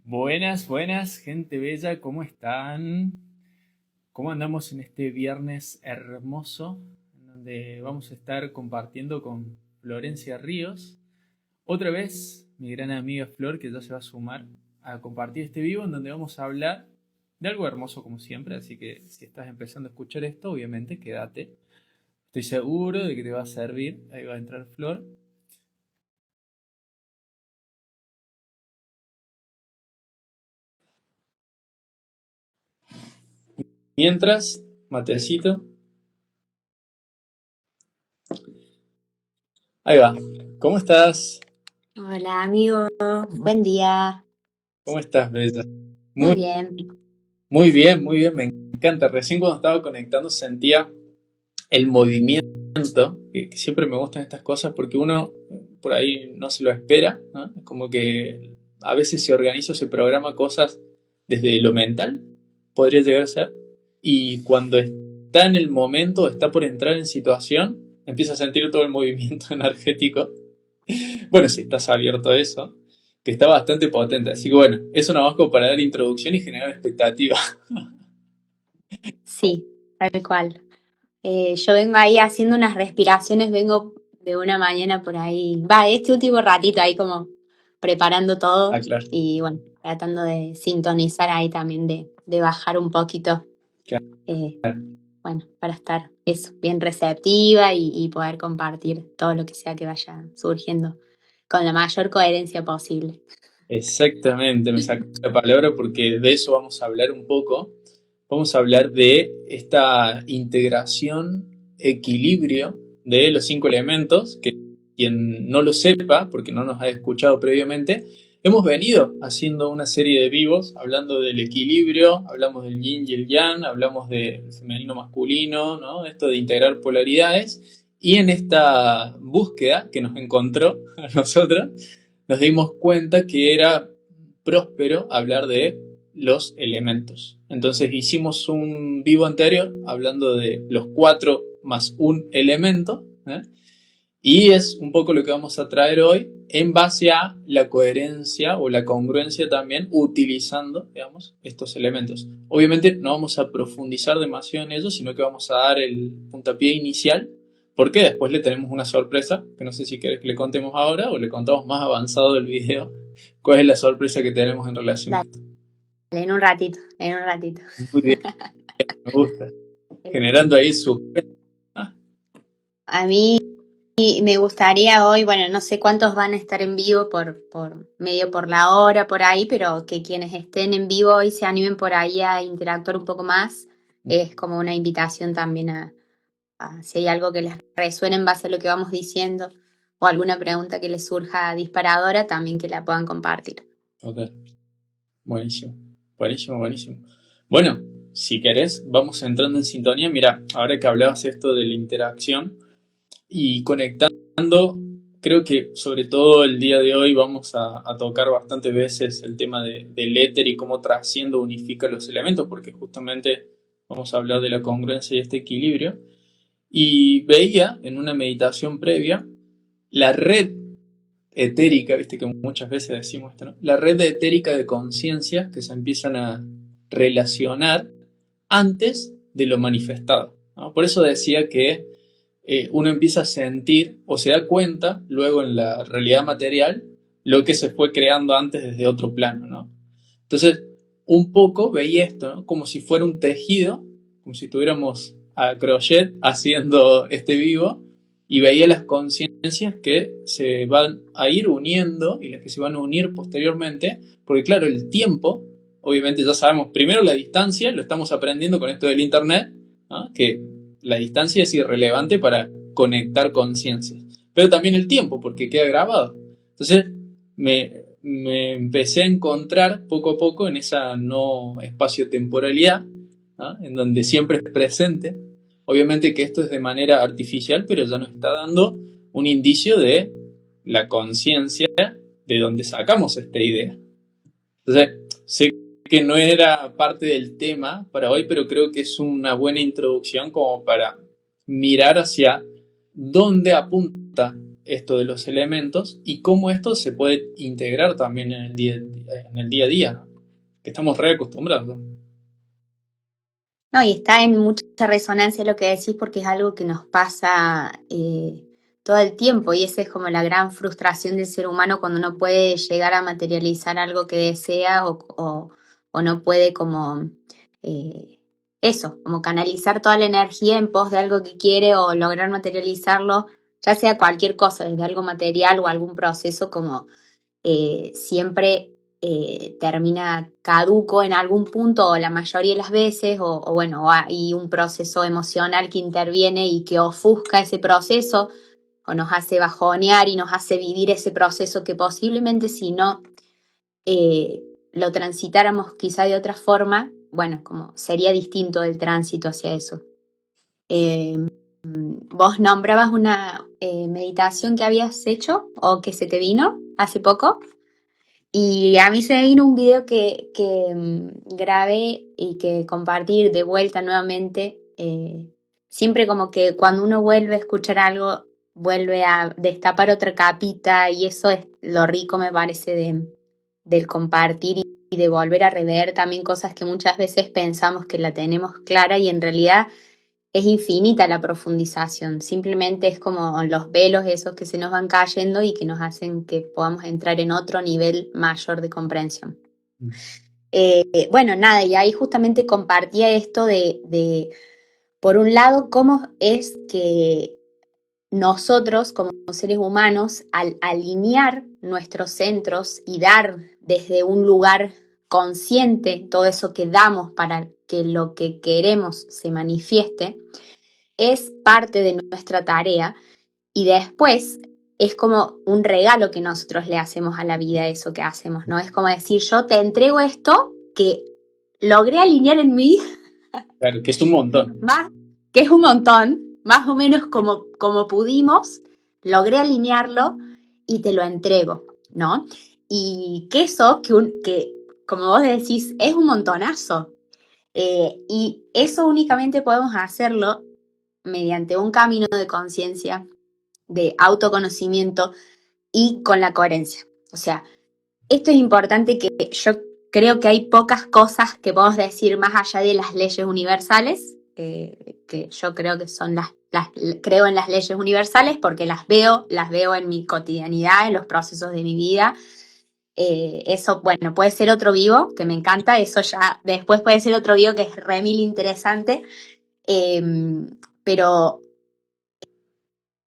Buenas, buenas, gente bella, ¿cómo están? ¿Cómo andamos en este viernes hermoso? En donde vamos a estar compartiendo con Florencia Ríos. Otra vez, mi gran amiga Flor, que ya se va a sumar a compartir este vivo, en donde vamos a hablar de algo hermoso como siempre. Así que si estás empezando a escuchar esto, obviamente quédate. Estoy seguro de que te va a servir. Ahí va a entrar Flor. Mientras, matecito. Ahí va. ¿Cómo estás? Hola amigo, buen día. ¿Cómo estás, bella? Muy Muy, bien. muy bien, me encanta. Recién cuando estaba conectando sentía el movimiento, que siempre me gustan estas cosas porque uno por ahí no se lo espera, ¿no? Es como que a veces se organiza o se programa cosas desde lo mental, podría llegar a ser, y cuando está en el momento, está por entrar en situación, empieza a sentir todo el movimiento energético. Bueno, si estás abierto a eso, que está bastante potente. Así que bueno, eso nada más como para dar introducción y generar expectativa. Sí, tal cual. Yo vengo ahí haciendo unas respiraciones, vengo de una mañana por ahí, este último ratito ahí como preparando Ah, todo claro, y bueno, tratando de sintonizar ahí también, de bajar un poquito, eh, claro. bueno, para estar eso, bien receptiva y poder compartir todo lo que sea que vaya surgiendo con la mayor coherencia posible. Exactamente, me sacó la palabra porque de eso vamos a hablar un poco. Vamos a hablar de esta integración, equilibrio de los cinco elementos, que quien no lo sepa, porque no nos ha escuchado previamente, hemos venido haciendo una serie de vivos hablando del equilibrio, hablamos del yin y el yang, hablamos del femenino masculino, ¿no? Esto de integrar polaridades, y en esta búsqueda que nos encontró a nosotros, nos dimos cuenta que era próspero hablar de los elementos. Entonces hicimos un vivo anterior hablando de los cuatro más un elemento, ¿eh? Y es un poco lo que vamos a traer hoy en base a la coherencia o la congruencia también utilizando, digamos, estos elementos. Obviamente no vamos a profundizar demasiado en ello, sino que vamos a dar el puntapié inicial, porque después le tenemos una sorpresa, que no sé si querés que le contemos ahora o le contamos más avanzado del video, cuál es la sorpresa que tenemos en relación a Dale, esto. en un ratito, en un ratito. Muy bien, me gusta. Generando ahí su... Ah, A mí me gustaría hoy, bueno, no sé cuántos van a estar en vivo por medio por la hora, por ahí, pero que quienes estén en vivo hoy se animen por ahí a interactuar un poco más. Es como una invitación también a si hay algo que les resuene en base a lo que vamos diciendo o alguna pregunta que les surja disparadora, también que la puedan compartir. ok, buenísimo, buenísimo, buenísimo. Bueno, si querés, vamos entrando en sintonía. Mira, ahora que hablabas esto de la interacción y conectando, creo que sobre todo el día de hoy vamos a tocar bastantes veces el tema del éter y cómo trasciende, unifica los elementos, porque justamente vamos a hablar de la congruencia y este equilibrio. Y veía en una meditación previa la red etérica, viste que muchas veces decimos esto, ¿no? La red etérica de conciencias que se empiezan a relacionar antes de lo manifestado, ¿no? Por eso decía que uno empieza a sentir o se da cuenta luego en la realidad material lo que se fue creando antes desde otro plano, ¿no? Entonces, un poco veía esto, ¿no? Como si fuera un tejido, como si estuviéramos a crochet haciendo este vivo, y veía las conciencias que se van a ir uniendo y las que se van a unir posteriormente, porque claro, el tiempo, obviamente ya sabemos, primero la distancia, lo estamos aprendiendo con esto del internet, ¿no? Que la distancia es irrelevante para conectar conciencias, pero también el tiempo, porque queda grabado. Entonces, me empecé a encontrar poco a poco en esa no espacio-temporalidad, ¿no? En donde siempre es presente. Obviamente que esto es de manera artificial, pero ya nos está dando un indicio de la conciencia de donde sacamos esta idea. Entonces, sé que no era parte del tema para hoy, pero creo que es una buena introducción como para mirar hacia dónde apunta esto de los elementos y cómo esto se puede integrar también en el día a día, que estamos re acostumbrados. No, y está en mucha resonancia lo que decís porque es algo que nos pasa todo el tiempo y esa es como la gran frustración del ser humano cuando no puede llegar a materializar algo que desea o no puede como eso, como canalizar toda la energía en pos de algo que quiere o lograr materializarlo, ya sea cualquier cosa, desde algo material o algún proceso como siempre termina caduco en algún punto o la mayoría de las veces, o bueno, hay un proceso emocional que interviene y que ofusca ese proceso o nos hace bajonear y nos hace vivir ese proceso que posiblemente si no lo transitáramos quizá de otra forma, bueno, como sería distinto el tránsito hacia eso. Vos nombrabas una meditación que habías hecho o que se te vino hace poco. Y a mí se me vino un video que grabé y que compartir de vuelta nuevamente. Siempre como que cuando uno vuelve a escuchar algo, vuelve a destapar otra capita y eso es lo rico me parece del compartir y de volver a rever también cosas que muchas veces pensamos que la tenemos clara y en realidad es infinita la profundización, simplemente es como los velos esos que se nos van cayendo y que nos hacen que podamos entrar en otro nivel mayor de comprensión. Bueno, nada, y ahí justamente compartía esto por un lado, cómo es que nosotros como seres humanos, al alinear nuestros centros y dar desde un lugar consciente todo eso que damos para que lo que queremos se manifieste, es parte de nuestra tarea y después es como un regalo que nosotros le hacemos a la vida eso que hacemos, ¿no? Es como decir, yo te entrego esto que logré alinear en mí. Claro, que es un montón. Más, que es un montón, más o menos como pudimos, logré alinearlo y te lo entrego, ¿no? Y que eso, que como vos decís, es un montonazo. Y eso únicamente podemos hacerlo mediante un camino de conciencia, de autoconocimiento y con la coherencia. O sea, esto es importante que yo creo que hay pocas cosas que podemos decir más allá de las leyes universales, que yo creo que son creo en las leyes universales porque las veo en mi cotidianidad, en los procesos de mi vida. Eso, bueno, puede ser otro vivo, que me encanta, eso ya, después puede ser otro vivo que es re mil interesante, pero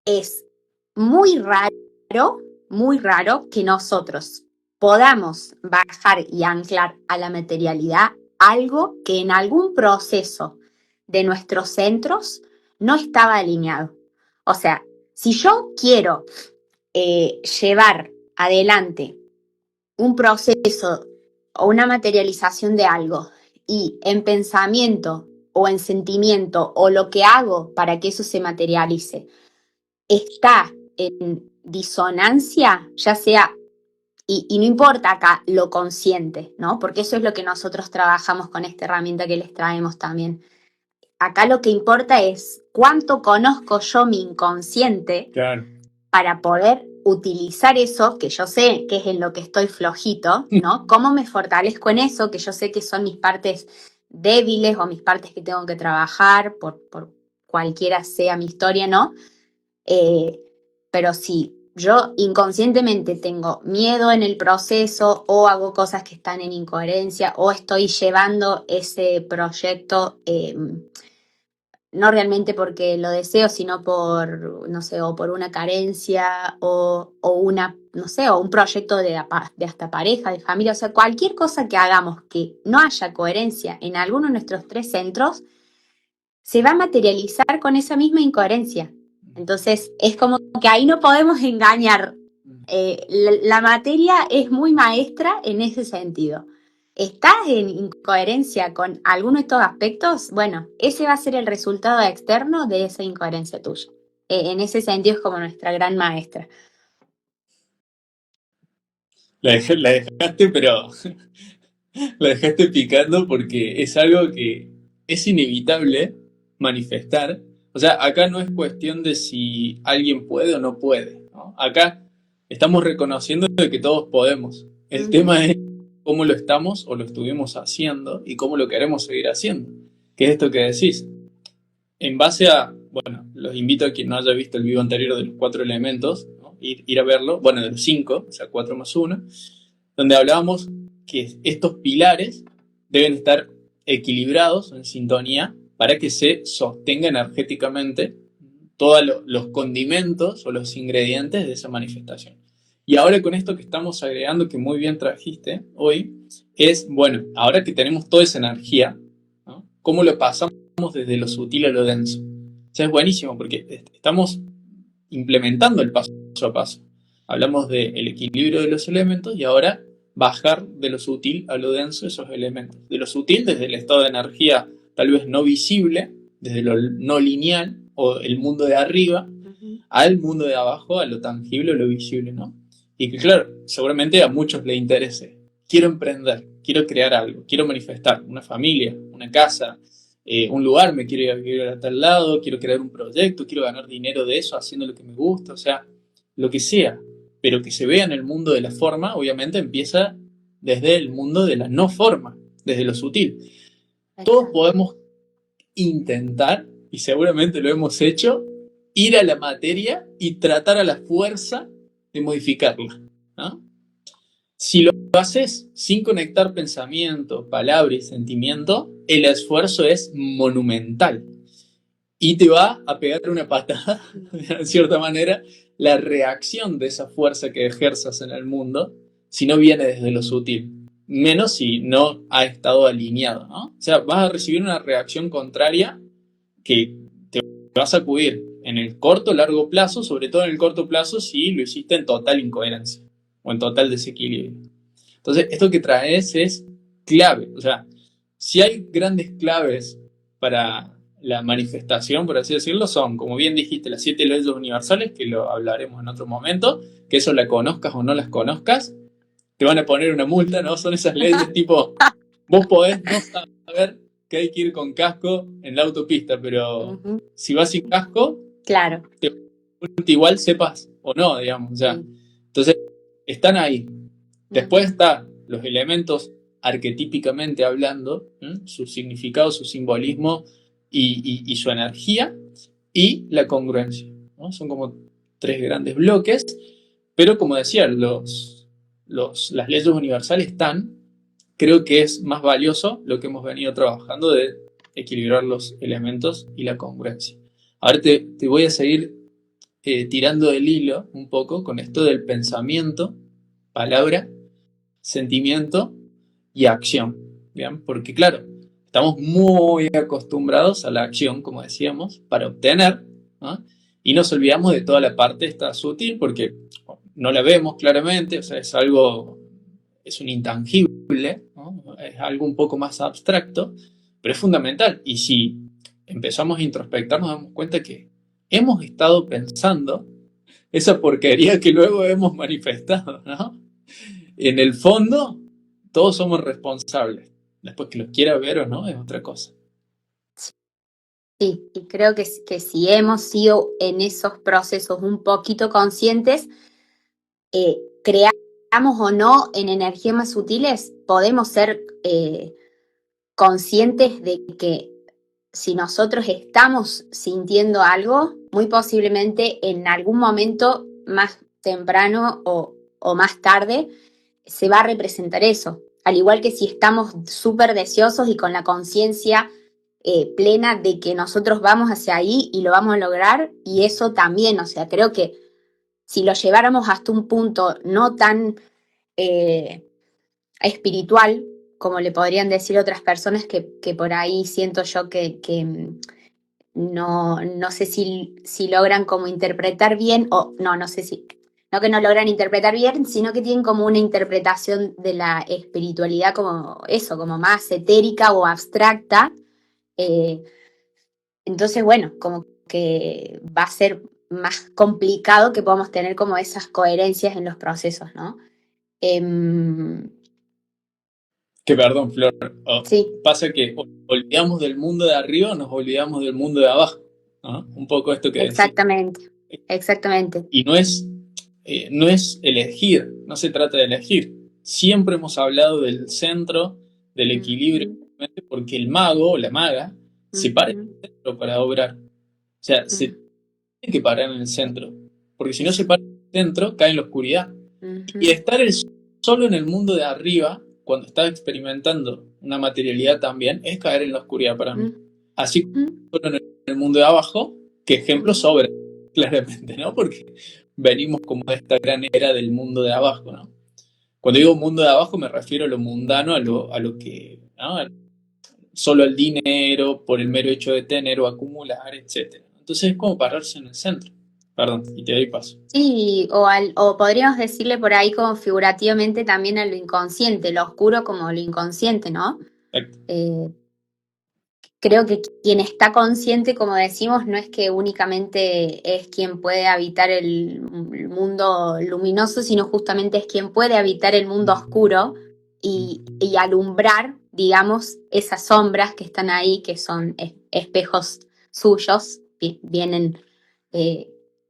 es muy raro que nosotros podamos bajar y anclar a la materialidad algo que en algún proceso de nuestros centros no estaba alineado. O sea, si yo quiero llevar adelante un proceso o una materialización de algo y en pensamiento o en sentimiento o lo que hago para que eso se materialice está en disonancia, ya sea, y no importa acá lo consciente, ¿no? Porque eso es lo que nosotros trabajamos con esta herramienta que les traemos también. Acá lo que importa es cuánto conozco yo mi inconsciente, claro, para poder utilizar eso, que yo sé que es en lo que estoy flojito, ¿no? ¿Cómo me fortalezco en eso, que yo sé que son mis partes débiles o mis partes que tengo que trabajar por cualquiera sea mi historia, ¿no? Pero si yo inconscientemente tengo miedo en el proceso o hago cosas que están en incoherencia o estoy llevando ese proyecto no realmente porque lo deseo, sino por, no sé, o por una carencia o una, no sé, o un proyecto de hasta pareja, de familia, o sea, cualquier cosa que hagamos que no haya coherencia en alguno de nuestros tres centros, se va a materializar con esa misma incoherencia. Entonces, es como que ahí no podemos engañar. La materia es muy maestra en ese sentido. ¿Estás en incoherencia con alguno de estos aspectos? Bueno, ese va a ser el resultado externo de esa incoherencia tuya. En ese sentido es como nuestra gran maestra. la dejaste, pero la dejaste picando porque es algo que es inevitable manifestar. O sea, acá no es cuestión de si alguien puede o no puede, ¿no? Acá estamos reconociendo de que todos podemos. El tema es cómo lo estamos o lo estuvimos haciendo y cómo lo queremos seguir haciendo. ¿Qué es esto que decís? En base a, bueno, los invito a quien no haya visto el video anterior de los 4 elementos, ¿no? Ir a verlo, bueno, de los 5, o sea, 4 más 1, donde hablábamos que estos pilares deben estar equilibrados, en sintonía, para que se sostenga energéticamente todos los condimentos o los ingredientes de esa manifestación. Y ahora con esto que estamos agregando, que muy bien trajiste hoy, es, bueno, ahora que tenemos toda esa energía, ¿no? ¿Cómo lo pasamos desde lo sutil a lo denso? O sea, es buenísimo porque estamos implementando el paso a paso. Hablamos del equilibrio de los elementos y ahora bajar de lo sutil a lo denso esos elementos. De lo sutil desde el estado de energía tal vez no visible, desde lo no lineal o el mundo de arriba, al mundo de abajo, a lo tangible o lo visible, ¿no? Y que claro, seguramente a muchos les interese. Quiero emprender, quiero crear algo, quiero manifestar una familia, una casa, un lugar, me quiero ir a vivir a tal lado, quiero crear un proyecto, quiero ganar dinero de eso haciendo lo que me gusta, o sea, lo que sea, pero que se vea en el mundo de la forma, obviamente empieza desde el mundo de la no forma, desde lo sutil. Todos podemos intentar, y seguramente lo hemos hecho, ir a la materia y tratar a la fuerza de modificarla, ¿no? Si lo haces sin conectar pensamiento, palabra y sentimiento, el esfuerzo es monumental y te va a pegar una patada, de cierta manera, la reacción de esa fuerza que ejerzas en el mundo si no viene desde lo sutil, menos si no ha estado alineado, ¿no? O sea, vas a recibir una reacción contraria que te va a sacudir en el corto, largo plazo, sobre todo en el corto plazo si lo hiciste en total incoherencia o en total desequilibrio. Entonces, esto que traes es clave. O sea, si hay grandes claves para la manifestación, por así decirlo, son, como bien dijiste, las 7 leyes universales, que lo hablaremos en otro momento, que eso la conozcas o no las conozcas, te van a poner una multa, ¿no? Son esas leyes tipo, vos podés no saber que hay que ir con casco en la autopista, pero si vas sin casco, claro, te igual sepas o no, digamos. O sea, entonces, están ahí. Después están los elementos arquetípicamente hablando, su significado, su simbolismo y su energía, y la congruencia, ¿no? Son como 3 grandes bloques, pero como decía, las leyes universales están, creo que es más valioso lo que hemos venido trabajando de equilibrar los elementos y la congruencia. Ahora te voy a seguir tirando del hilo un poco con esto del pensamiento, palabra, sentimiento y acción, ¿bien? Porque claro, estamos muy acostumbrados a la acción, como decíamos, para obtener, ¿no? Y nos olvidamos de toda la parte esta sutil porque no la vemos claramente, o sea, es algo, es un intangible, ¿no? Es algo un poco más abstracto, pero es fundamental. Y si empezamos a introspectar, nos damos cuenta que hemos estado pensando esa porquería que luego hemos manifestado, ¿no? En el fondo, todos somos responsables. Después que los quiera ver o no, es otra cosa. Sí, y creo que si hemos sido en esos procesos un poquito conscientes, creamos o no en energías más sutiles, podemos ser conscientes de que si nosotros estamos sintiendo algo, muy posiblemente en algún momento más temprano o más tarde se va a representar eso. Al igual que si estamos súper deseosos y con la conciencia plena de que nosotros vamos hacia ahí y lo vamos a lograr, y eso también, o sea, creo que si lo lleváramos hasta un punto no tan espiritual, como le podrían decir otras personas que por ahí siento yo que no sé si logran como interpretar bien, o no sé si, no que no logran interpretar bien, sino que tienen como una interpretación de la espiritualidad como eso, como más etérica o abstracta. Entonces, bueno, como que va a ser más complicado que podamos tener como esas coherencias en los procesos, ¿no? Que perdón, Flor. Sí. Pasa que olvidamos del mundo de arriba, nos olvidamos del mundo de abajo, ¿no? Un poco esto que Exactamente, decís. Exactamente. Y no es no es elegir, no se trata de elegir. Siempre hemos hablado del centro, del equilibrio, porque el mago o la maga se para en el centro para obrar. O sea, se tiene que parar en el centro, porque si no se para en el centro, cae en la oscuridad. Y estar solo en el mundo de arriba, cuando está experimentando una materialidad también, es caer en la oscuridad para mí. Así como solo en el mundo de abajo, que ejemplo sobra, claramente, ¿no? Porque venimos como de esta gran era del mundo de abajo, ¿no? Cuando digo mundo de abajo me refiero a lo mundano, a lo que, ¿no? Solo el dinero, por el mero hecho de tener o acumular, etc. Entonces es como pararse en el centro. Perdón, y te doy paso. Sí, o podríamos decirle por ahí como figurativamente también a lo inconsciente, lo oscuro como lo inconsciente, ¿no? Creo que quien está consciente, como decimos, no es que únicamente es quien puede habitar el mundo luminoso, sino justamente es quien puede habitar el mundo oscuro y alumbrar, digamos, esas sombras que están ahí, que son espejos suyos, vienen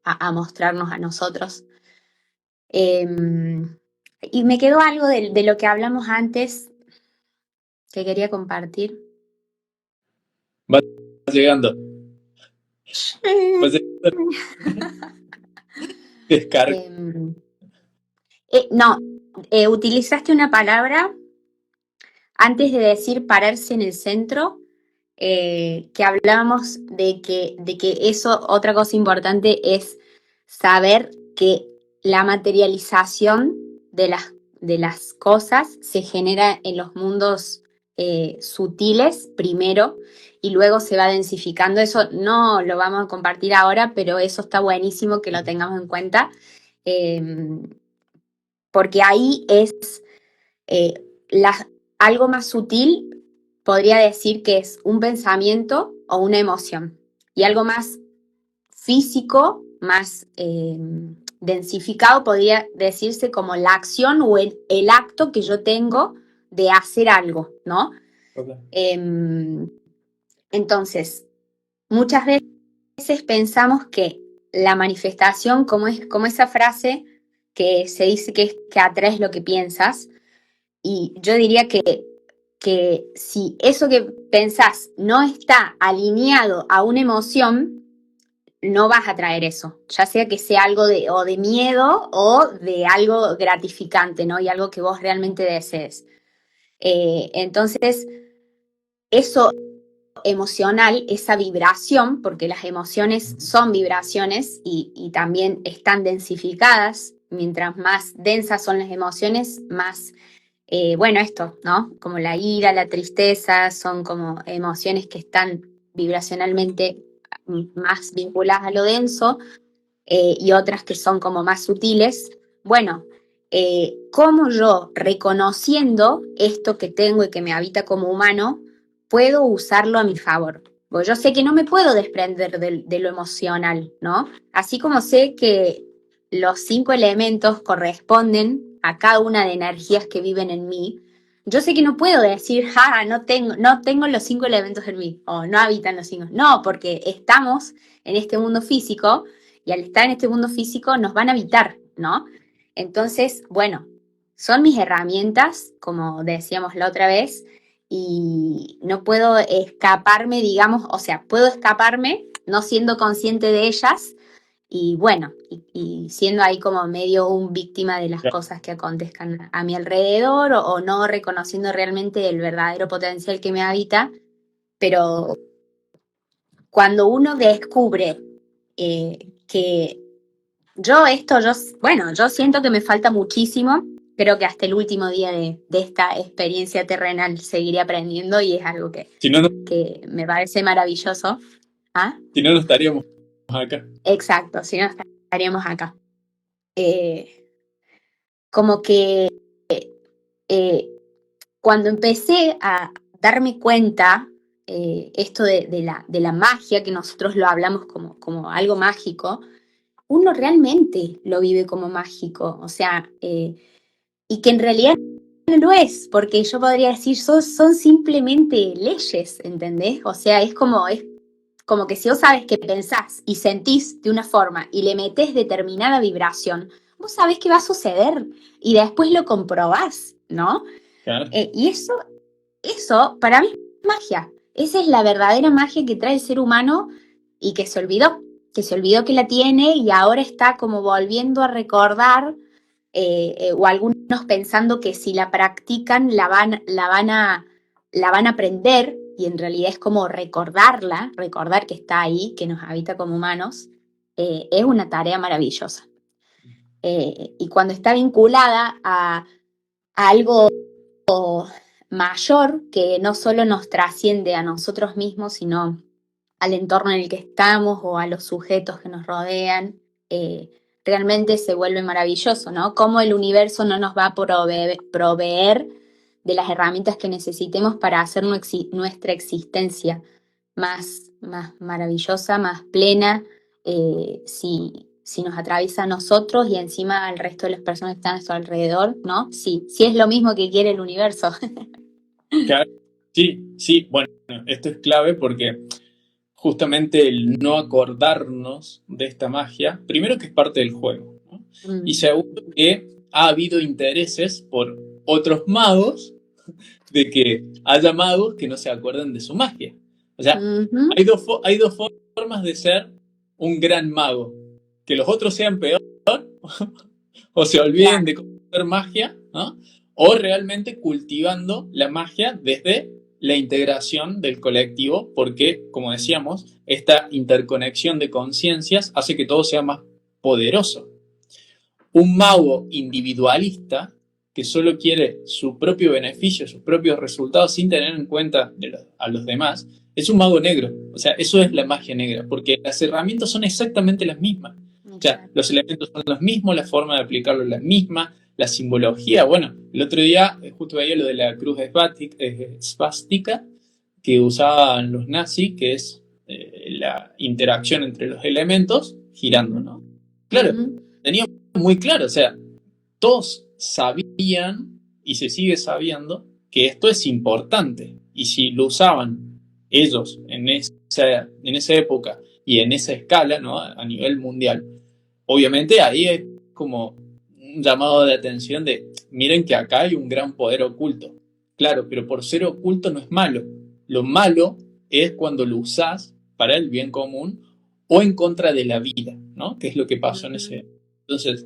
a mostrarnos a nosotros. Y me quedó algo de lo que hablamos antes que quería compartir. Va llegando. Va llegando. Descarga. No, utilizaste una palabra antes de decir pararse en el centro, que hablábamos de que eso, otra cosa importante es saber que la materialización de las cosas se genera en los mundos sutiles primero y luego se va densificando. Eso no lo vamos a compartir ahora, pero eso está buenísimo que lo tengamos en cuenta, porque ahí es algo más sutil, podría decir que es un pensamiento o una emoción, y algo más físico, más densificado, podría decirse como la acción o el acto que yo tengo de hacer algo, ¿no? Okay. Entonces, muchas veces pensamos que la manifestación, como esa frase que se dice que atraes lo que piensas, y yo diría que si eso que pensás no está alineado a una emoción, no vas a traer eso, ya sea que sea algo o de miedo o de algo gratificante, ¿no? Y algo que vos realmente desees. Entonces, eso emocional, esa vibración, porque las emociones son vibraciones y también están densificadas, mientras más densas son las emociones, más bueno, esto, ¿no? Como la ira, la tristeza, son como emociones que están vibracionalmente más vinculadas a lo denso, y otras que son como más sutiles. Bueno, cómo yo, reconociendo esto que tengo y que me habita como humano, puedo usarlo a mi favor. Porque yo sé que no me puedo desprender de lo emocional, ¿no? Así como sé que los 5 elementos corresponden a cada una de energías que viven en mí, yo sé que no puedo decir, no tengo los 5 elementos en mí, o no habitan los 5. No, porque estamos en este mundo físico, y al estar en este mundo físico nos van a habitar, ¿no? Entonces, bueno, son mis herramientas, como decíamos la otra vez, y no puedo escaparme, digamos, o sea, puedo escaparme no siendo consciente de ellas, y bueno, y siendo ahí como medio un víctima de las cosas que acontezcan a mi alrededor, o no reconociendo realmente el verdadero potencial que me habita. Pero cuando uno descubre que yo siento que me falta muchísimo. Creo que hasta el último día de esta experiencia terrenal seguiré aprendiendo, y es algo que me parece maravilloso. ¿Ah? Si no, no estaríamos acá. Exacto, si no estaríamos acá. Como que cuando empecé a darme cuenta, esto de la magia, que nosotros lo hablamos como algo mágico, uno realmente lo vive como mágico, o sea, y que en realidad no lo es, porque yo podría decir, son simplemente leyes, ¿entendés? O sea, es como que si vos sabes que pensás y sentís de una forma y le metés determinada vibración, vos sabés que va a suceder y después lo comprobás, ¿no? Claro. Y eso para mí es magia. Esa es la verdadera magia que trae el ser humano y que se olvidó que la tiene y ahora está como volviendo a recordar, o algunos pensando que si la practican la van a aprender, y en realidad es como recordar que está ahí, que nos habita como humanos. Es una tarea maravillosa. Y cuando está vinculada a algo mayor que no solo nos trasciende a nosotros mismos, sino al entorno en el que estamos o a los sujetos que nos rodean, realmente se vuelve maravilloso, ¿no? Cómo el universo no nos va a proveer de las herramientas que necesitemos para hacer nuestra existencia más maravillosa, más plena, si nos atraviesa a nosotros y encima al resto de las personas que están a nuestro alrededor, ¿no? Sí es lo mismo que quiere el universo. Claro. Sí, bueno, esto es clave porque justamente el no acordarnos de esta magia, primero que es parte del juego, ¿no? Y segundo que ha habido intereses por otros magos de que haya magos que no se acuerden de su magia. O sea, hay dos formas de ser un gran mago. Que los otros sean peor o se olviden de hacer magia, ¿no? O realmente cultivando la magia desde la integración del colectivo, porque, como decíamos, esta interconexión de conciencias hace que todo sea más poderoso. Un mago individualista que solo quiere su propio beneficio, sus propios resultados sin tener en cuenta a los demás, es un mago negro. O sea, eso es la magia negra, porque las herramientas son exactamente las mismas. O sea, los elementos son los mismos, la forma de aplicarlo es la misma, la simbología. Bueno, el otro día justo veía lo de la cruz esvástica que usaban los nazis, que es la interacción entre los elementos girando, ¿no? Claro, tenía muy claro, o sea, todos sabían y se sigue sabiendo que esto es importante y si lo usaban ellos en esa época y en esa escala, ¿no? A nivel mundial, obviamente ahí es como un llamado de atención de miren que acá hay un gran poder oculto. Claro, pero por ser oculto no es malo. Lo malo es cuando lo usás para el bien común o en contra de la vida, ¿no? Que es lo que pasó en ese. Entonces,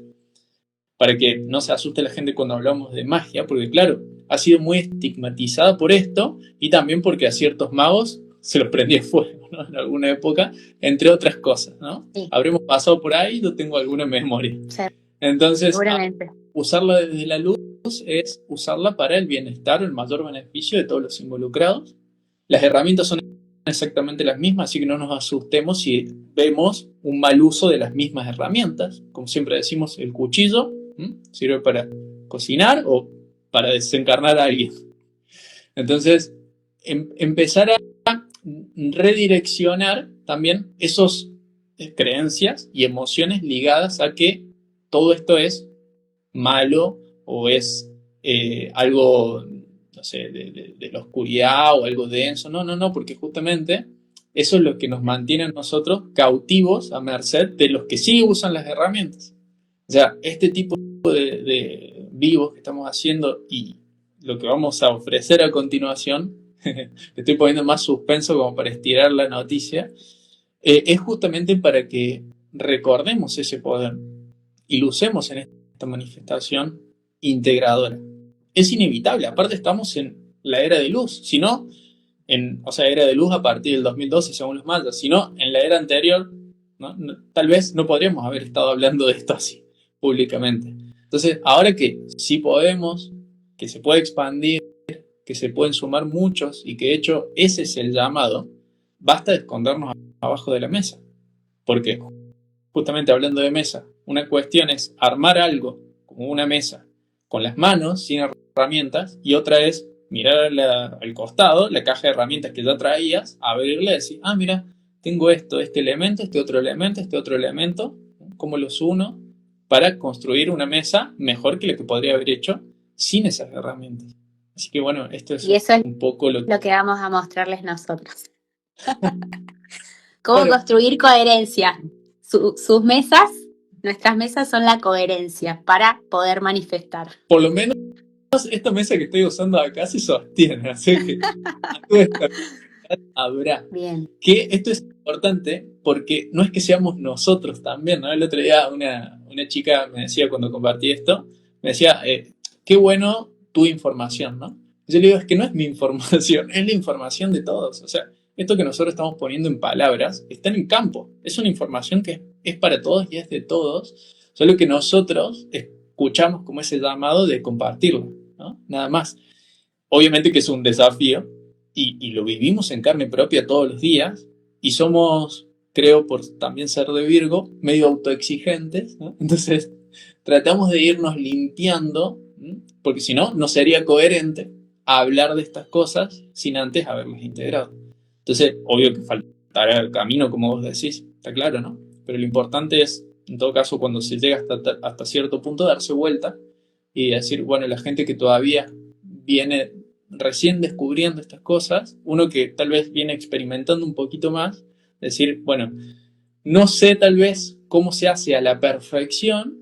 para que no se asuste la gente cuando hablamos de magia, porque claro, ha sido muy estigmatizada por esto y también porque a ciertos magos se los prendía fuego, ¿no? En alguna época, entre otras cosas, ¿no? Sí. Habremos pasado por ahí, yo tengo alguna memoria. Sí. Entonces, usarla desde la luz es usarla para el bienestar o el mayor beneficio de todos los involucrados. Las herramientas son exactamente las mismas, así que no nos asustemos si vemos un mal uso de las mismas herramientas. Como siempre decimos, el cuchillo sirve para cocinar o para desencarnar a alguien. Entonces, empezar a redireccionar también esas creencias y emociones ligadas a que todo esto es malo o es algo, no sé, de la oscuridad o algo denso. No, porque justamente eso es lo que nos mantiene a nosotros cautivos a merced de los que sí usan las herramientas. O sea, este tipo de vivos que estamos haciendo y lo que vamos a ofrecer a continuación, le estoy poniendo más suspenso como para estirar la noticia, es justamente para que recordemos ese poder y lo usemos en esta manifestación integradora. Es inevitable, aparte estamos en la era de luz, si no, era de luz a partir del 2012 según los mayas, si no, en la era anterior, ¿no? Tal vez no podríamos haber estado hablando de esto así públicamente. Entonces, ahora que sí podemos, que se puede expandir, que se pueden sumar muchos y que de hecho ese es el llamado, basta de escondernos abajo de la mesa. Porque justamente hablando de mesa, una cuestión es armar algo como una mesa con las manos, sin herramientas, y otra es mirar al costado, la caja de herramientas que ya traías, abrirla y decir, mira, tengo este elemento, este otro elemento, ¿cómo los uno? Para construir una mesa mejor que la que podría haber hecho sin esas herramientas. Así que bueno, esto es un poco lo que vamos a mostrarles nosotros. Cómo construir coherencia. Sus mesas Nuestras mesas son la coherencia para poder manifestar. Por lo menos esta mesa que estoy usando acá se sostiene, así que algo de estabilidad habrá. Bien. Que esto es importante porque no es que seamos nosotros también, ¿no? El otro día una chica me decía cuando compartí esto, me decía, qué bueno tu información, ¿no? Yo le digo, es que no es mi información, es la información de todos. O sea, esto que nosotros estamos poniendo en palabras está en el campo. Es una información que es para todos y es de todos, solo que nosotros escuchamos como ese llamado de compartirlo, ¿no? Nada más. Obviamente que es un desafío y lo vivimos en carne propia todos los días y somos, creo, por también ser de Virgo, medio autoexigentes, ¿no? Entonces tratamos de irnos limpiando, ¿no? Porque si no, no sería coherente hablar de estas cosas sin antes haberlas integrado. Entonces, obvio que faltará el camino, como vos decís, está claro, ¿no? Pero lo importante es, en todo caso, cuando se llega hasta cierto punto, darse vuelta y decir, bueno, la gente que todavía viene recién descubriendo estas cosas, uno que tal vez viene experimentando un poquito más, decir, bueno, no sé tal vez cómo se hace a la perfección,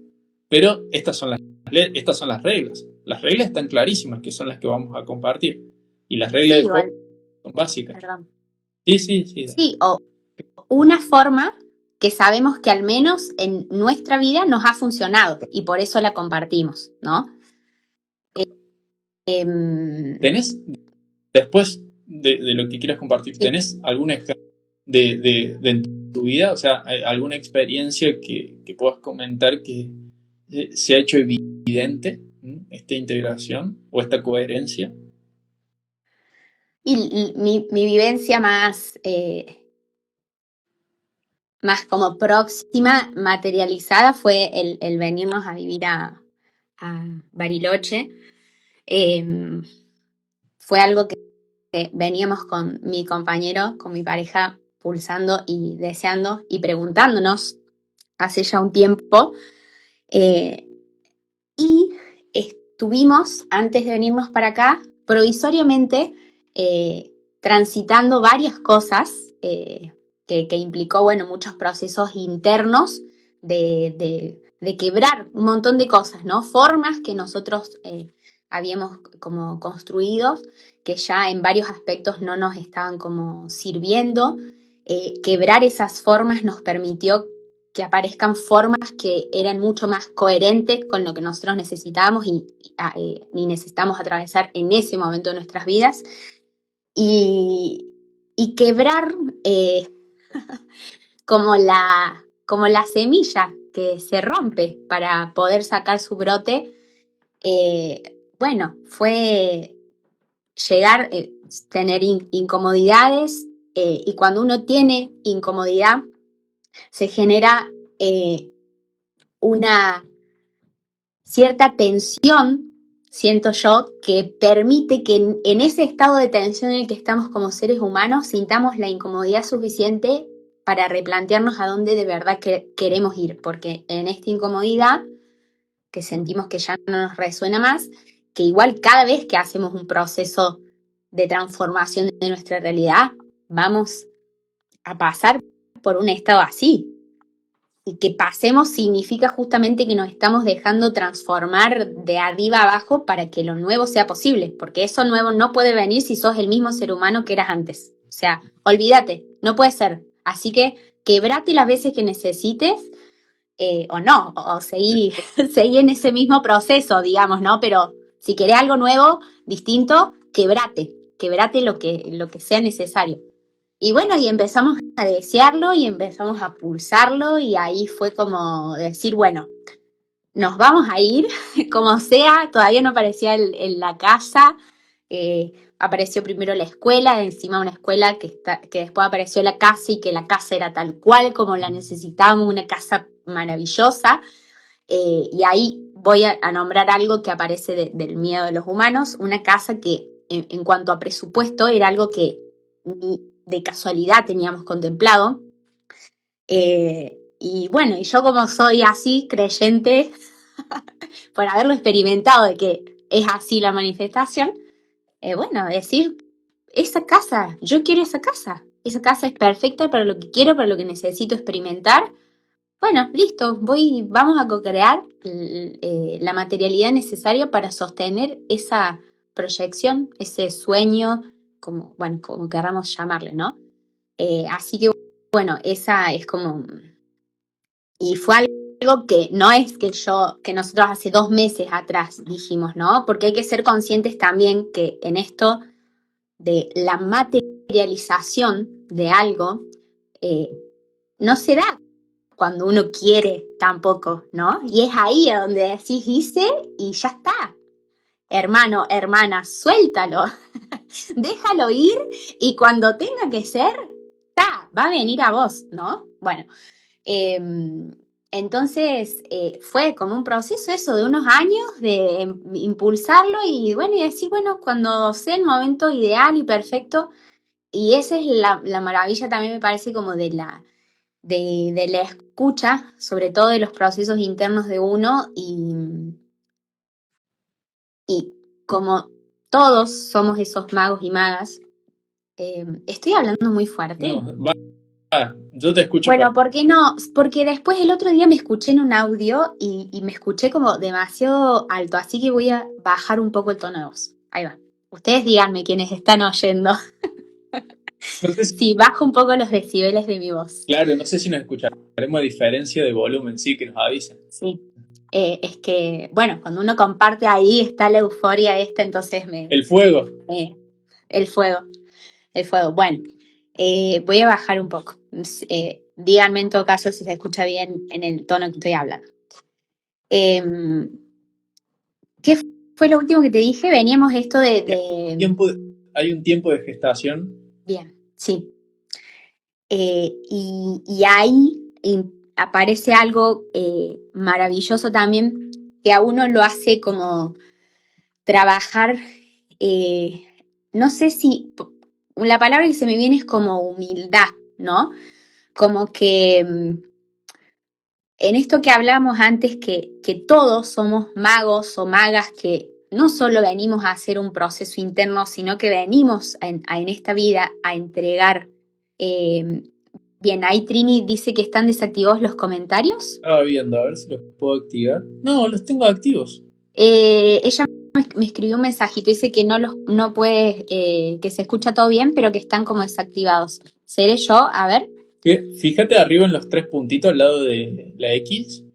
pero estas son las reglas. Las reglas están clarísimas, que son las que vamos a compartir. Y las reglas Sí, del juego son básicas. perdón. Sí. Sí, o una forma que sabemos que al menos en nuestra vida nos ha funcionado y por eso la compartimos, ¿no? ¿Tenés, después de lo que quieras compartir, Sí. tenés algún ejemplo de tu vida? O sea, alguna experiencia que puedas comentar que se ha hecho evidente, ¿no? Esta integración o esta coherencia. Y mi vivencia más como próxima, materializada, fue el venirnos a vivir a Bariloche. Fue algo que veníamos con mi compañero, con mi pareja, pulsando y deseando y preguntándonos hace ya un tiempo. Y estuvimos, antes de venirnos para acá, provisoriamente transitando varias cosas que implicó, bueno, muchos procesos internos de quebrar un montón de cosas, ¿no? Formas que nosotros habíamos como construidos, que ya en varios aspectos no nos estaban como sirviendo. Quebrar esas formas nos permitió que aparezcan formas que eran mucho más coherentes con lo que nosotros necesitábamos y necesitamos atravesar en ese momento de nuestras vidas. Y quebrar como la semilla que se rompe para poder sacar su brote. Bueno, fue llegar, tener incomodidades, y cuando uno tiene incomodidad se genera una cierta tensión, siento yo, que permite que en ese estado de tensión en el que estamos como seres humanos sintamos la incomodidad suficiente para replantearnos a dónde de verdad queremos ir, porque en esta incomodidad que sentimos que ya no nos resuena más, que igual cada vez que hacemos un proceso de transformación de nuestra realidad, vamos a pasar por un estado así. Y que pasemos significa justamente que nos estamos dejando transformar de arriba a abajo para que lo nuevo sea posible, porque eso nuevo no puede venir si sos el mismo ser humano que eras antes. O sea, olvídate, no puede ser. Así que quebrate las veces que necesites, o no, o seguir en ese mismo proceso, digamos, ¿no? Pero si querés algo nuevo, distinto, quebrate lo que sea necesario. Y bueno, y empezamos a desearlo y empezamos a pulsarlo y ahí fue como decir, bueno, nos vamos a ir, como sea, todavía no aparecía la casa, apareció primero la escuela, encima una escuela que después apareció la casa y que la casa era tal cual como la necesitábamos, una casa maravillosa, y ahí voy a nombrar algo que aparece del miedo de los humanos, una casa que en cuanto a presupuesto era algo que ni de casualidad teníamos contemplado. Y bueno, y yo como soy así, creyente, por haberlo experimentado de que es así la manifestación, bueno, decir, esa casa, yo quiero esa casa es perfecta para lo que quiero, para lo que necesito experimentar, bueno, listo, vamos a co-crear la materialidad necesaria para sostener esa proyección, ese sueño, como, bueno, como queramos llamarle, ¿no? Así que, bueno, esa es como, y fue algo que no es que nosotros hace 2 meses atrás dijimos, ¿no? Porque hay que ser conscientes también que en esto de la materialización de algo, eh, no se da cuando uno quiere tampoco, ¿no? Y es ahí a donde decís hice y ya está. Hermano, hermana, suéltalo, déjalo ir y cuando tenga que ser, está, va a venir a vos, ¿no? Bueno, eh, entonces fue como un proceso eso de unos años de impulsarlo y bueno, y decir, bueno, cuando sea el momento ideal y perfecto, y esa es la maravilla también me parece como de la escucha, sobre todo de los procesos internos de uno y como todos somos esos magos y magas, estoy hablando muy fuerte. No, va, yo te escucho Bueno, perfecto. ¿por qué no? Porque después el otro día me escuché en un audio y me escuché como demasiado alto, así que voy a bajar un poco el tono de voz. Ahí va. Ustedes díganme quienes están oyendo. No sé si, Sí, bajo un poco los decibeles de mi voz. claro, no sé si nos escucharemos a diferencia de volumen, sí, que nos avisen. Sí. Es que, bueno, cuando uno comparte ahí está la euforia esta, entonces El fuego. el fuego, el fuego. Bueno, voy a bajar un poco. Díganme en todo caso si se escucha bien en el tono que estoy hablando. Em, ¿Qué fue lo último que te dije? Veníamos esto Tiempo, hay un tiempo de gestación. bien, sí. Y ahí aparece algo maravilloso también que a uno lo hace como trabajar, eh, no sé si la palabra que se me viene es como humildad, ¿no? Como que en esto que hablábamos antes, que todos somos magos o magas que no solo venimos a hacer un proceso interno, sino que venimos en esta vida a entregar. eh, Bien, ahí Trini dice que están desactivados los comentarios. Estaba viendo, a ver si los puedo activar. No, los tengo activos. Ella me escribió un mensajito, dice que no puede, que se escucha todo bien, pero que están como desactivados. ¿Seré yo? A ver. Fíjate arriba en los tres puntitos al lado de la X. Yo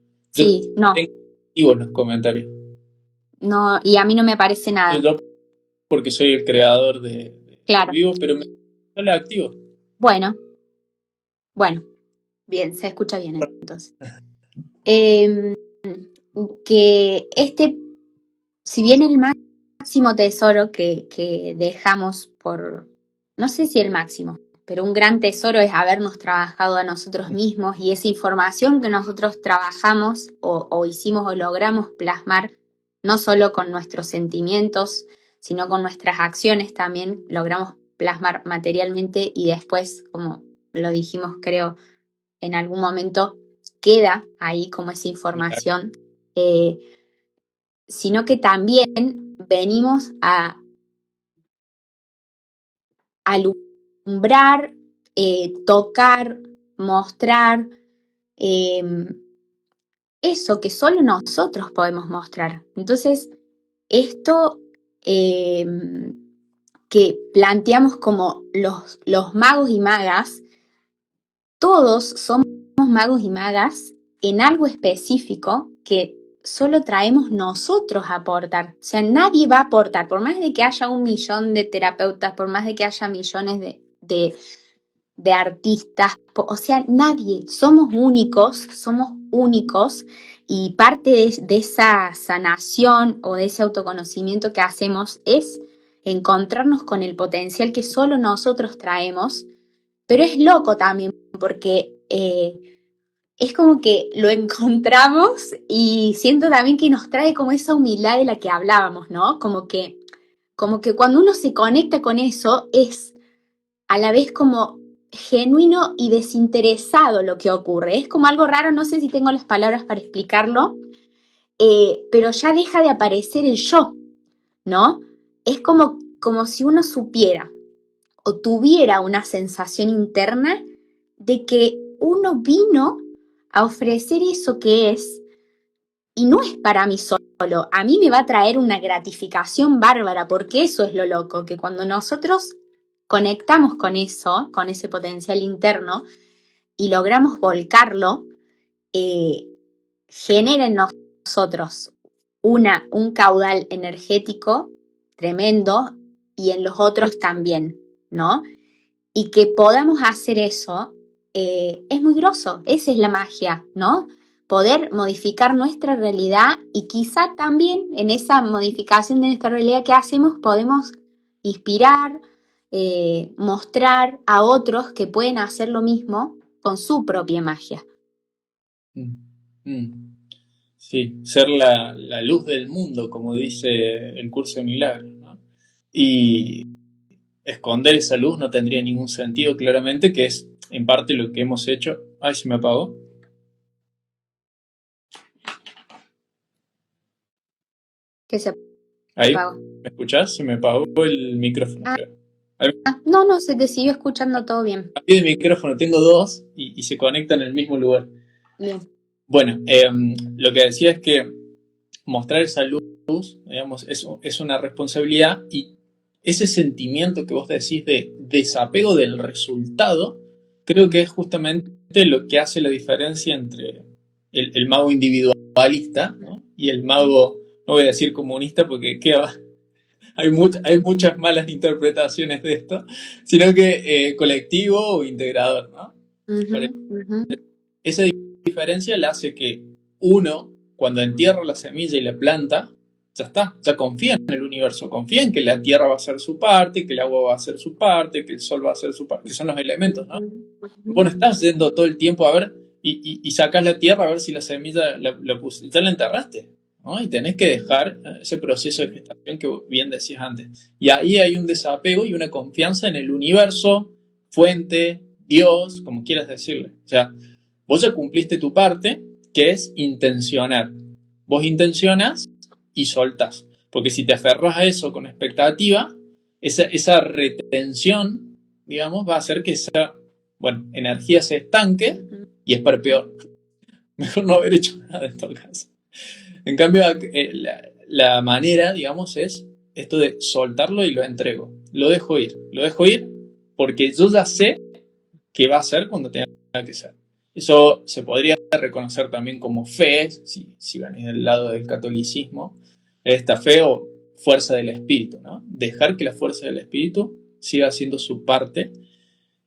Sí, no, tengo activos los comentarios. no, y a mí no me aparece nada. Yo porque soy el creador de Claro. vivo, pero me sale activo. Bueno, bueno, bien, se escucha bien entonces. Eh, que si bien el máximo tesoro que dejamos no sé si el máximo, pero un gran tesoro es habernos trabajado a nosotros mismos y esa información que nosotros trabajamos o hicimos o logramos plasmar, no solo con nuestros sentimientos, sino con nuestras acciones también logramos plasmar materialmente y después, como lo dijimos, creo, en algún momento queda ahí como esa información. eh, Sino que también venimos a alumbrar, tocar, mostrar eh, eso que solo nosotros podemos mostrar. Entonces, esto eh, que planteamos como los magos y magas, todos somos magos y magas en algo específico que solo traemos nosotros a aportar. O sea, nadie va a aportar, por más de que haya 1 millón de terapeutas, por más de que haya millones de artistas, o sea, nadie, somos únicos y parte de esa sanación o de ese autoconocimiento que hacemos es encontrarnos con el potencial que solo nosotros traemos, pero es loco también porque es como que lo encontramos y siento también que nos trae como esa humildad de la que hablábamos, ¿no? Como que cuando uno se conecta con eso es a la vez como genuino y desinteresado lo que ocurre. Es como algo raro, no sé si tengo las palabras para explicarlo, pero ya deja de aparecer el yo, ¿no? Es como si uno supiera o tuviera una sensación interna de que uno vino a ofrecer eso que es, y no es para mí solo, a mí me va a traer una gratificación bárbara, porque eso es lo loco, que cuando nosotros conectamos con eso, con ese potencial interno, y logramos volcarlo, genera en nosotros un caudal energético tremendo y en los otros también, ¿no? Y que podamos hacer eso es muy groso, esa es la magia, ¿no? Poder modificar nuestra realidad y quizá también en esa modificación de nuestra realidad que hacemos podemos inspirar, mostrar a otros que pueden hacer lo mismo con su propia magia. Sí, ser la luz del mundo, como dice el curso de milagros, ¿no? Y esconder esa luz no tendría ningún sentido, claramente, que es en parte lo que hemos hecho. Ay, se me apagó. Que se Ahí, apagó. ¿me escuchás? Se me apagó el micrófono, creo. No, se te siguió escuchando todo bien. Cambié de micrófono, tengo dos y se conectan en el mismo lugar. Bien. Bueno, lo que decía es que mostrar esa luz, digamos, es una responsabilidad, y ese sentimiento que vos decís de desapego del resultado, creo que es justamente lo que hace la diferencia entre el mago individualista, ¿no? Y el mago, no voy a decir comunista porque hay muchas malas interpretaciones de esto, sino que colectivo o integrador, ¿no? Esa diferencia la hace que uno, cuando entierra la semilla y la planta, ya está, ya confía en el universo, confía en que la tierra va a hacer su parte, que el agua va a hacer su parte, que el sol va a hacer su parte, que son los elementos, ¿no? Vos no estás yendo todo el tiempo a ver y sacás la tierra a ver si la semilla ya la enterraste, ¿no? Y tenés que dejar ese proceso de gestación que bien decías antes. Y ahí hay un desapego y una confianza en el universo, fuente, Dios, como quieras decirle. O sea, vos ya cumpliste tu parte, que es intencionar. Vos intencionas y soltás. Porque si te aferras a eso con expectativa, esa retención, digamos, va a hacer que esa, energía se estanque y es para peor. Mejor no haber hecho nada en todo caso. En cambio, la manera, digamos, es esto de soltarlo y lo entrego. Lo dejo ir porque yo ya sé qué va a ser cuando tenga que ser. Eso se podría reconocer también como fe, si venís del lado del catolicismo, esta fe o fuerza del espíritu, ¿no? Dejar que la fuerza del espíritu siga haciendo su parte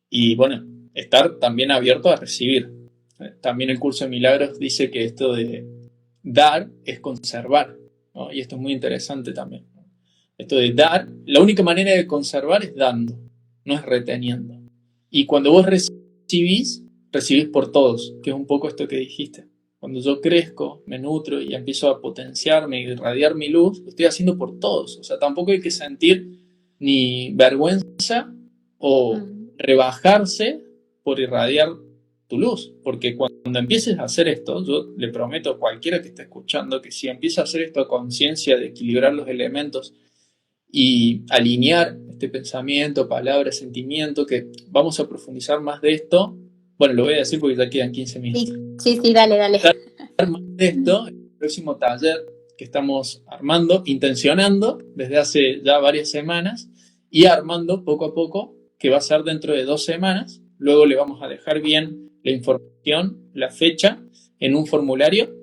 y, bueno, estar también abierto a recibir. También el curso de milagros dice que esto de dar es conservar, ¿no? Y esto es muy interesante también. Esto de dar, la única manera de conservar es dando, no es reteniendo. Y cuando vos recibís por todos, que es un poco esto que dijiste. Cuando yo crezco, me nutro y empiezo a potenciarme y irradiar mi luz, lo estoy haciendo por todos. O sea, tampoco hay que sentir ni vergüenza o rebajarse por irradiar tu luz, porque cuando empieces a hacer esto, yo le prometo a cualquiera que esté escuchando que si empieza a hacer esto a conciencia de equilibrar los elementos y alinear este pensamiento, palabra, sentimiento, que vamos a profundizar más de esto. Bueno, lo voy a decir porque ya quedan 15 minutos. Sí, dale. Más de esto, el próximo taller que estamos armando, intencionando desde hace ya varias semanas y armando poco a poco, que va a ser dentro de 2 semanas. Luego le vamos a dejar bien la información, la fecha, en un formulario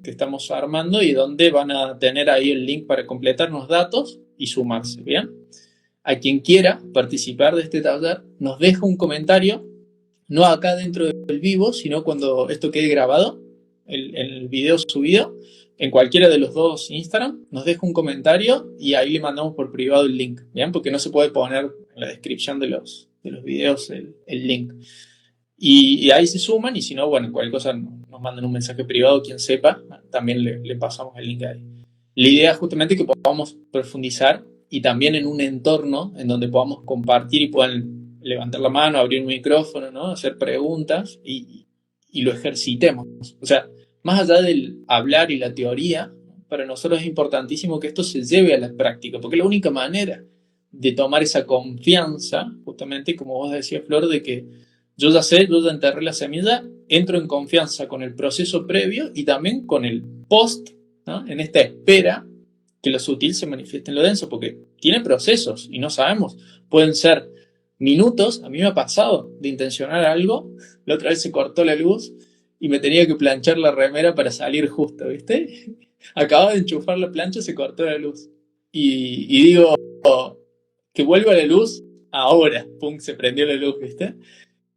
que estamos armando y donde van a tener ahí el link para completar los datos y sumarse, ¿bien? A quien quiera participar de este taller, nos deja un comentario, no acá dentro del vivo, sino cuando esto quede grabado, el video subido, en cualquiera de los 2 Instagram, nos deja un comentario y ahí le mandamos por privado el link, ¿bien? Porque no se puede poner en la descripción de los videos el link. Y ahí se suman, y si no, bueno, cualquier cosa nos mandan un mensaje privado, quien sepa, también le pasamos el link ahí. La idea es justamente que podamos profundizar y también en un entorno en donde podamos compartir y puedan levantar la mano, abrir un micrófono, ¿no? Hacer preguntas y lo ejercitemos. O sea, más allá del hablar y la teoría, para nosotros es importantísimo que esto se lleve a la práctica, porque es la única manera de tomar esa confianza, justamente como vos decías, Flor, de que Yo ya sé, yo ya enterré la semilla, entro en confianza con el proceso previo y también con el post, ¿no? En esta espera que lo sutil se manifieste en lo denso, porque tiene procesos y no sabemos. Pueden ser minutos, a mí me ha pasado de intencionar algo, la otra vez se cortó la luz y me tenía que planchar la remera para salir justo, ¿viste? Acababa de enchufar la plancha, se cortó la luz. Y digo, que vuelva la luz ahora, pum, se prendió la luz, ¿viste?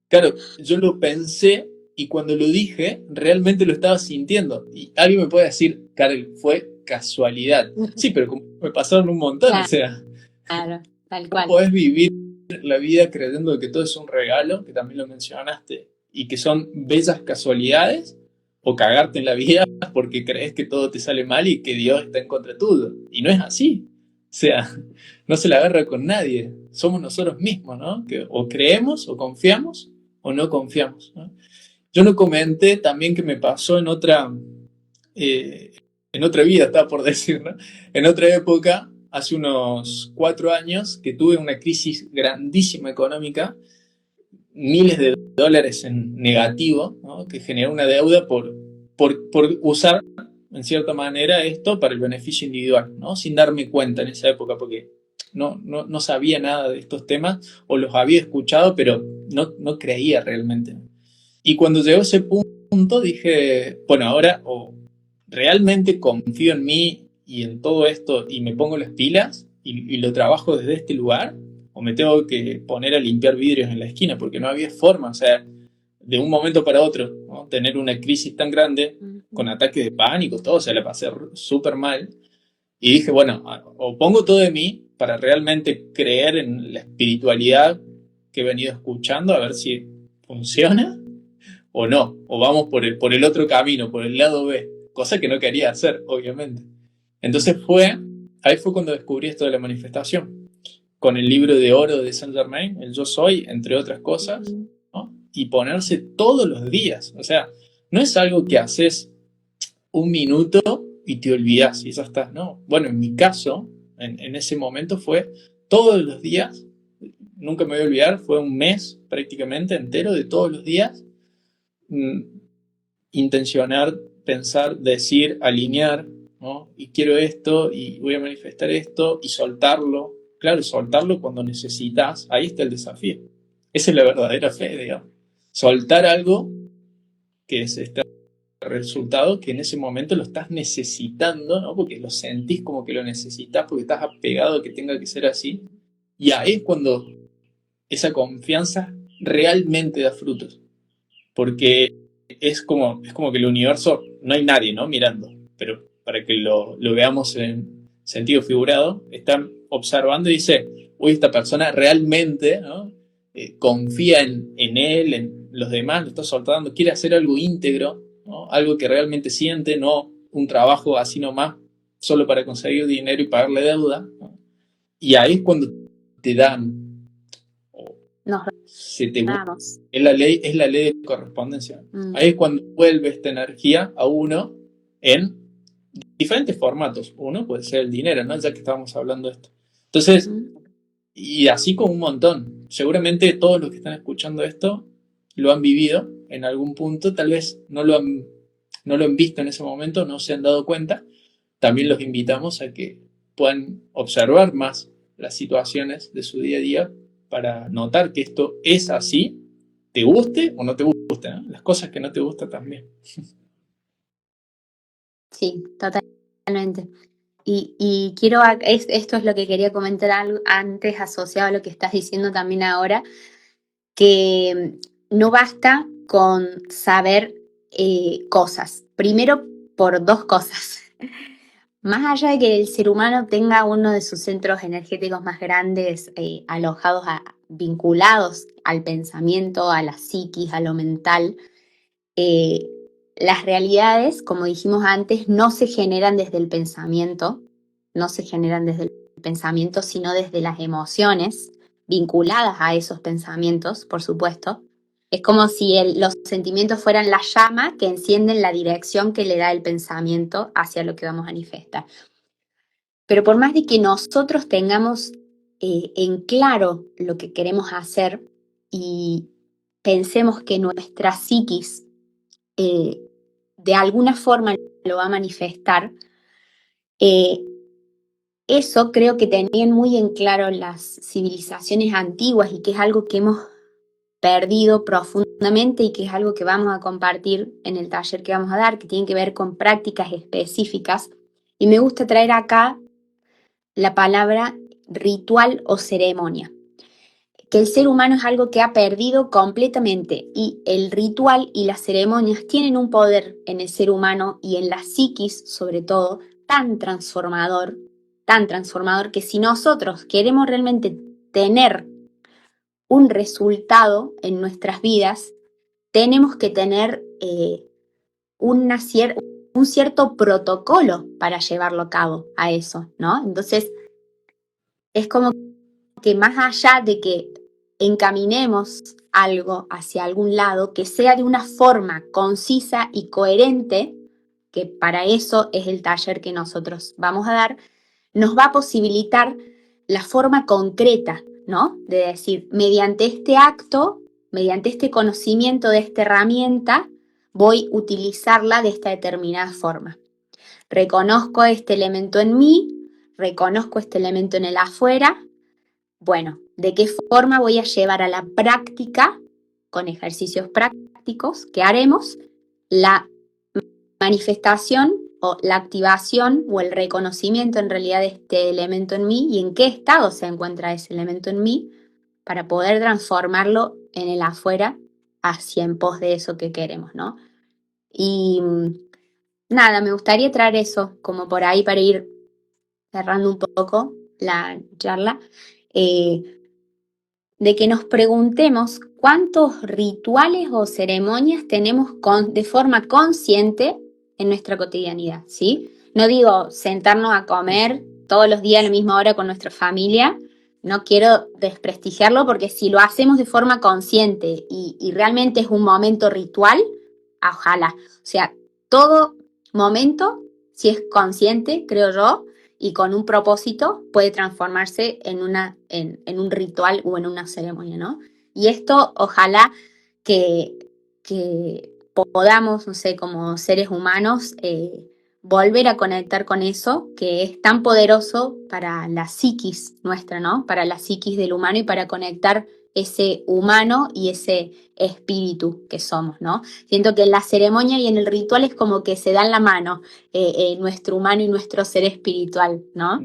Claro, yo lo pensé y cuando lo dije, realmente lo estaba sintiendo. Y alguien me puede decir, Karel, fue casualidad. Sí, pero como me pasaron un montón, o sea, Claro, tal no cual. podés vivir la vida creyendo que todo es un regalo, que también lo mencionaste, y que son bellas casualidades, o cagarte en la vida porque crees que todo te sale mal y que Dios está en contra tuyo. Y no es así. O sea, no se la agarra con nadie. Somos nosotros mismos, ¿no? Que o creemos o confiamos o no confiamos, ¿no? Yo no comenté también que me pasó eh, en otra vida, estaba por decir, ¿no? En otra época, hace unos 4 años, que tuve una crisis grandísima económica, miles de dólares en negativo, ¿no? Que generó una deuda por usar, en cierta manera, esto para el beneficio individual, ¿no? Sin darme cuenta en esa época, porque no sabía nada de estos temas, o los había escuchado, pero no creía realmente. Y cuando llegó ese punto, dije, bueno, ahora o realmente confío en mí y en todo esto y me pongo las pilas y lo trabajo desde este lugar, o me tengo que poner a limpiar vidrios en la esquina, porque no había forma, o sea, de un momento para otro, ¿no? Tener una crisis tan grande, con ataques de pánico, todo, o sea, la pasé súper mal. Y dije, bueno, o pongo todo de mí para realmente creer en la espiritualidad que he venido escuchando, a ver si funciona, o no, o vamos por el otro camino, por el lado B, cosa que no quería hacer, obviamente. Entonces ahí fue cuando descubrí esto de la manifestación, con el libro de oro de Saint Germain, el Yo Soy, entre otras cosas, ¿no? Y ponerse todos los días, o sea, no es algo que haces un minuto y te olvidas y ya está, ¿no? Bueno, en mi caso, en ese momento fue todos los días, nunca me voy a olvidar, fue un mes prácticamente entero de todos los días, mm, intencionar, pensar, decir, alinear, ¿no? Y quiero esto y voy a manifestar esto y soltarlo. Claro, soltarlo cuando necesitas, ahí está el desafío. Esa es la verdadera fe, digamos. Soltar algo que es este resultado que en ese momento lo estás necesitando, ¿no? Porque lo sentís como que lo necesitas, porque estás apegado a que tenga que ser así. Y ahí es cuando esa confianza realmente da frutos. Porque es como que el universo, no hay nadie, ¿no? Mirando, pero para que lo veamos en sentido figurado, están observando y dice, uy, esta persona realmente, ¿no? Confía en él, en los demás, lo está soltando, quiere hacer algo íntegro, ¿no? Algo que realmente siente, no un trabajo así nomás, solo para conseguir dinero y pagarle deuda, ¿no? Y ahí es cuando te dan, Nos se te vamos. es la ley de correspondencia. Ahí es cuando vuelve esta energía a uno en diferentes formatos. Uno puede ser el dinero, ¿no? Ya que estábamos hablando de esto. Entonces, y así con un montón. Seguramente todos los que están escuchando esto lo han vivido en algún punto, tal vez no lo han visto en ese momento, no se han dado cuenta. También los invitamos a que puedan observar más las situaciones de su día a día para notar que esto es así, te guste o no te guste, ¿no? Las cosas que no te gustan también. Sí, totalmente. Y quiero, esto es lo que quería comentar antes, asociado a lo que estás diciendo también ahora, que no basta con saber cosas. Primero, por dos cosas. Más allá de que el ser humano tenga uno de sus centros energéticos más grandes alojados, vinculados al pensamiento, a la psiquis, a lo mental, eh, las realidades, como dijimos antes, no se generan desde el pensamiento, no se generan desde el pensamiento, sino desde las emociones vinculadas a esos pensamientos, por supuesto. Es como si los sentimientos fueran la llama que encienden la dirección que le da el pensamiento hacia lo que vamos a manifestar. Pero por más de que nosotros tengamos en claro lo que queremos hacer y pensemos que nuestra psiquis de alguna forma lo va a manifestar, eso creo que tenían muy en claro las civilizaciones antiguas y que es algo que hemos perdido profundamente y que es algo que vamos a compartir en el taller que vamos a dar, que tiene que ver con prácticas específicas. Y me gusta traer acá la palabra ritual o ceremonia, que el ser humano es algo que ha perdido completamente y el ritual y las ceremonias tienen un poder en el ser humano y en la psiquis sobre todo tan transformador que si nosotros queremos realmente tener un resultado en nuestras vidas, tenemos que tener un cierto protocolo para llevarlo a cabo a eso, ¿no? Entonces, es como que más allá de que encaminemos algo hacia algún lado, que sea de una forma concisa y coherente, que para eso es el taller que nosotros vamos a dar, nos va a posibilitar la forma concreta, ¿no? De decir, mediante este acto, mediante este conocimiento de esta herramienta, voy a utilizarla de esta determinada forma. Reconozco este elemento en mí, reconozco este elemento en el afuera. Bueno, ¿de qué forma voy a llevar a la práctica, con ejercicios prácticos que haremos, la manifestación o la activación o el reconocimiento en realidad de este elemento en mí y en qué estado se encuentra ese elemento en mí para poder transformarlo en el afuera hacia en pos de eso que queremos, ¿no? Y nada, me gustaría traer eso como por ahí para ir cerrando un poco la charla, de que nos preguntemos cuántos rituales o ceremonias tenemos de forma consciente en nuestra cotidianidad, ¿sí? No digo sentarnos a comer todos los días a la misma hora con nuestra familia, no quiero desprestigiarlo porque si lo hacemos de forma consciente y realmente es un momento ritual, ojalá. O sea, todo momento, si es consciente, creo yo, y con un propósito, puede transformarse en un ritual o en una ceremonia, ¿no? Y esto, ojalá que podamos, no sé, como seres humanos, volver a conectar con eso que es tan poderoso para la psiquis nuestra, ¿no? Para la psiquis del humano y para conectar ese humano y ese espíritu que somos, ¿no? Siento que en la ceremonia y en el ritual es como que se dan la mano nuestro humano y nuestro ser espiritual, ¿no?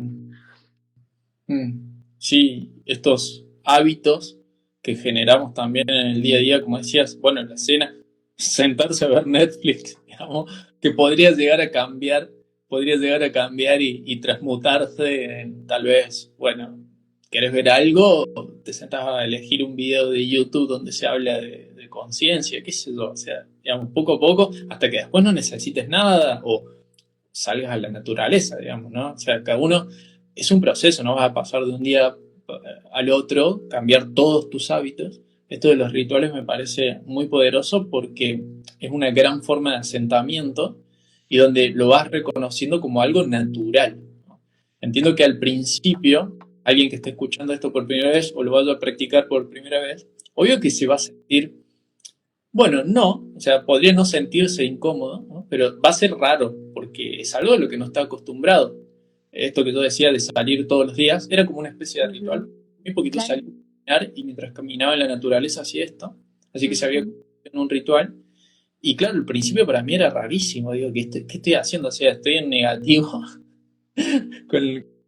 Sí, estos hábitos que generamos también en el día a día, como decías, bueno, en la cena, sentarse a ver Netflix, digamos, que podría llegar a cambiar y transmutarse en tal vez, bueno, querés ver algo, te sentás a elegir un video de YouTube donde se habla de conciencia, qué sé yo, o sea, digamos, poco a poco, hasta que después no necesites nada o salgas a la naturaleza, digamos, ¿no? O sea, cada uno es un proceso, no vas a pasar de un día al otro, cambiar todos tus hábitos. Esto de los rituales me parece muy poderoso porque es una gran forma de asentamiento y donde lo vas reconociendo como algo natural, ¿no? Entiendo que al principio, alguien que esté escuchando esto por primera vez o lo vaya a practicar por primera vez, obvio que se va a sentir, bueno, no, o sea, podría no sentirse incómodo, ¿no? Pero va a ser raro, porque es algo a lo que no está acostumbrado. Esto que yo decía de salir todos los días, era como una especie de ritual. Muy poquito Claro. salía a caminar y mientras caminaba en la naturaleza hacía esto. Así que se había convertido en un ritual. Y claro, al principio para mí era rarísimo. Digo, ¿qué estoy haciendo? O sea, estoy en negativo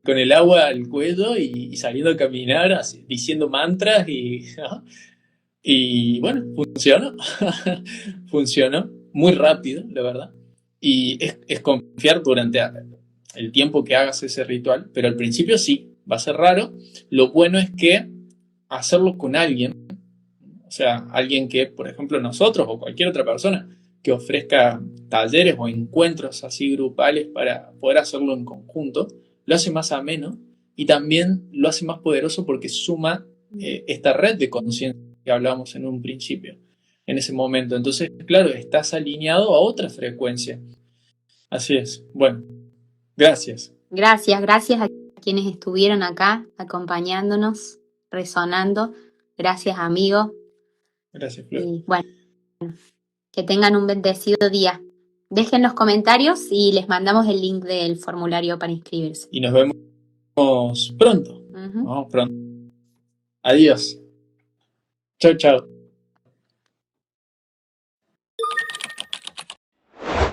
con el agua al cuello y saliendo a caminar, diciendo mantras ¿no? Y bueno, funcionó. Funcionó muy rápido, la verdad. Y es confiar durante el tiempo que hagas ese ritual, pero al principio sí, va a ser raro. Lo bueno es que hacerlo con alguien, o sea, alguien que, por ejemplo, nosotros o cualquier otra persona que ofrezca talleres o encuentros así grupales para poder hacerlo en conjunto, lo hace más ameno y también lo hace más poderoso porque suma esta red de conciencia que hablábamos en un principio, en ese momento. Entonces, claro, estás alineado a otra frecuencia. Así es. Bueno, gracias. Gracias a quienes estuvieron acá acompañándonos, resonando. Gracias, amigo. Gracias, Flor. Y bueno, que tengan un bendecido día. Dejen los comentarios y les mandamos el link del formulario para inscribirse. Y nos vemos pronto. Nos vemos pronto. Adiós. Chao, chao.